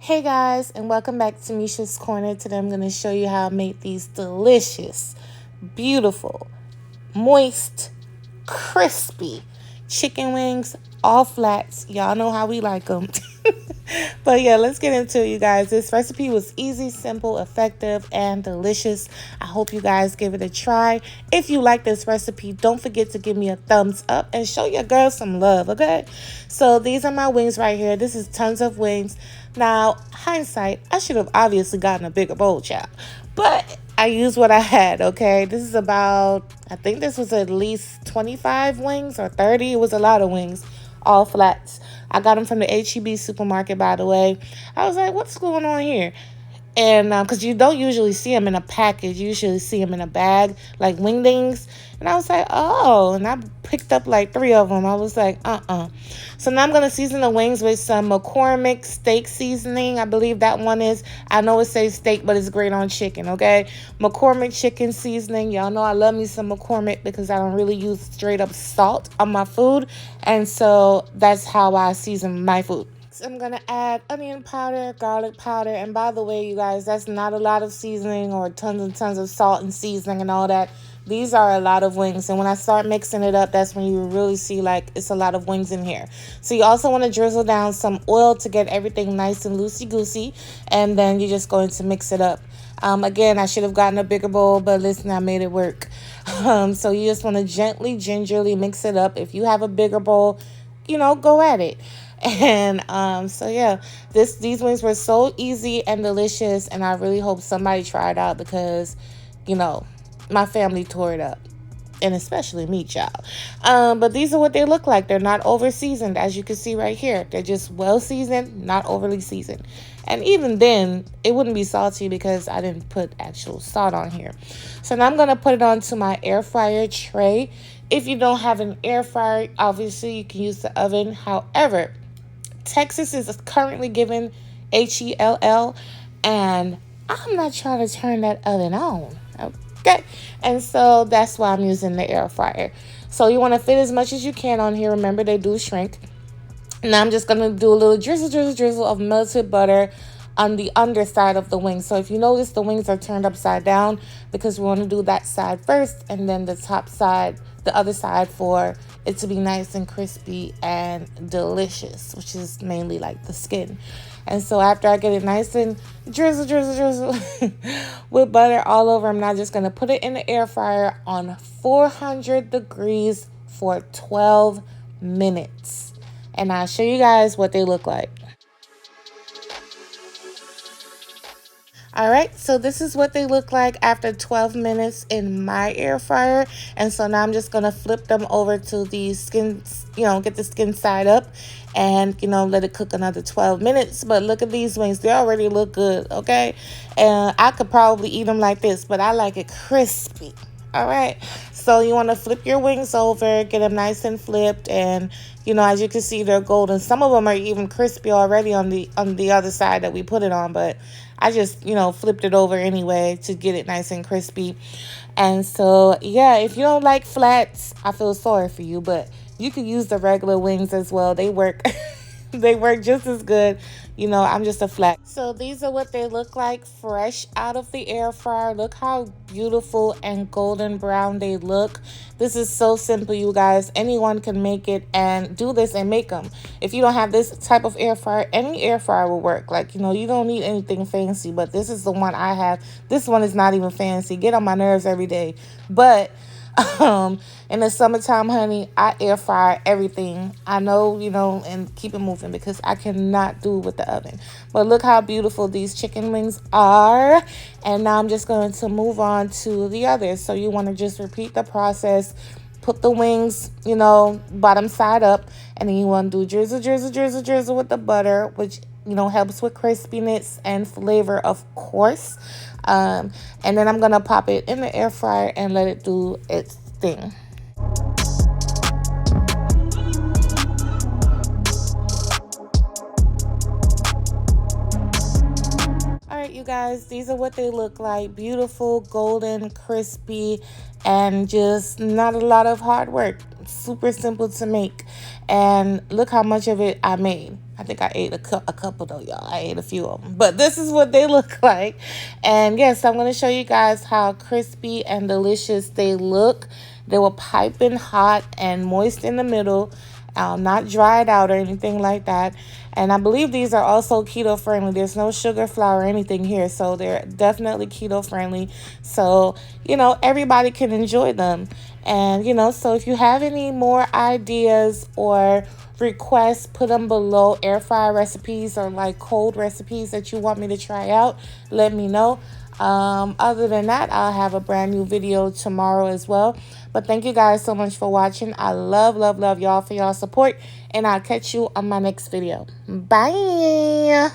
Hey guys, and welcome back to Misha's Corner. Today I'm going to show you how I made these delicious, beautiful, moist, crispy chicken wings, all flats. Y'all know how we like them. But yeah, let's get into it, you guys. This recipe was easy, simple, effective, and delicious. I hope you guys give it a try. If you like this recipe, don't forget to give me a thumbs up and show your girl some love, okay? So these are my wings right here. This is tons of wings. Now, hindsight, I should have obviously gotten a bigger bowl, child. But I used what I had, okay? This is about, I think this was at least 25 wings or 30. It was a lot of wings, all flats. I got them from the HEB supermarket, by the way. I was like, what's going on here? And because you don't usually see them in a package, you usually see them in a bag, like wingdings. And I was like, oh, and I picked up like 3 of them. I was like, So now I'm going to season the wings with some McCormick steak seasoning. I believe that one is, I know it says steak, but it's great on chicken, okay? McCormick chicken seasoning. Y'all know I love me some McCormick because I don't really use straight up salt on my food. And so that's how I season my food. I'm going to add onion powder, garlic powder, and by the way, you guys, that's not a lot of seasoning or tons and tons of salt and seasoning and all that. These are a lot of wings, and when I start mixing it up, that's when you really see, like, it's a lot of wings in here. So you also want to drizzle down some oil to get everything nice and loosey-goosey, and then you're just going to mix it up. Again, I should have gotten a bigger bowl, but listen, I made it work. So you just want to gently, gingerly mix it up. If you have a bigger bowl, go at it. And so yeah, these wings were so easy and delicious, and I really hope somebody tried out because my family tore it up, and especially me, child. But these are what they look like. They're not over seasoned, as you can see right here. They're just well seasoned, not overly seasoned. And even then, it wouldn't be salty because I didn't put actual salt on here. So now I'm going to put it onto my air fryer tray. If you don't have an air fryer, obviously you can use the oven. However, Texas is currently giving HELL, and I'm not trying to turn that oven on. Okay, and so that's why I'm using the air fryer. So you want to fit as much as you can on here. Remember, they do shrink. Now I'm just going to do a little drizzle of melted butter on the underside of the wings. So if you notice, the wings are turned upside down because we want to do that side first, and then the top side, the other side, for it to be nice and crispy and delicious, which is mainly like the skin. And so after I get it nice and drizzle with butter all over, I'm now just going to put it in the air fryer on 400 degrees for 12 minutes. And I'll show you guys what they look like. All right, so this is what they look like after 12 minutes in my air fryer. And so now I'm just going to flip them over to the skin, get the skin side up and, let it cook another 12 minutes. But look at these wings. They already look good, okay? And I could probably eat them like this, but I like it crispy. All right, so you want to flip your wings over, get them nice and flipped, and as you can see, they're golden. Some of them are even crispy already on the other side that we put it on, but I just flipped it over anyway to get it nice and crispy. And so yeah, if you don't like flats, I feel sorry for you, but you could use the regular wings as well. They work. They work just as good. I'm just a flat. So these are what they look like fresh out of the air fryer. Look how beautiful and golden brown they look. This is so simple, you guys. Anyone can make it and do this and make them. If you don't have this type of air fryer, any air fryer will work. Like, you don't need anything fancy, but this is the one I have. This one is not even fancy. Get on my nerves every day. But in the summertime, honey, I air fry everything. I know, and keep it moving because I cannot do with the oven. But look how beautiful these chicken wings are. And now I'm just going to move on to the others. So you want to just repeat the process. Put the wings, bottom side up. And then you want to do drizzle with the butter, which helps with crispiness and flavor, of course. And then I'm going to pop it in the air fryer and let it do its thing. All right, you guys, these are what they look like. Beautiful, golden, crispy, and just not a lot of hard work. Super simple to make. And look how much of it I made. I think I ate a couple though, y'all. I ate a few of them. But this is what they look like. And yes, I'm going to show you guys how crispy and delicious they look. They were piping hot and moist in the middle, not dried out or anything like that. And I believe these are also keto friendly. There's no sugar, flour, or anything here. So they're definitely keto friendly. So, everybody can enjoy them. And, so if you have any more ideas or requests, put them below. Air fryer recipes or like cold recipes that you want me to try out, let me know. Other than that, I'll have a brand new video tomorrow as well. But thank you guys so much for watching. I love y'all for y'all support, and I'll catch you on my next video. Bye.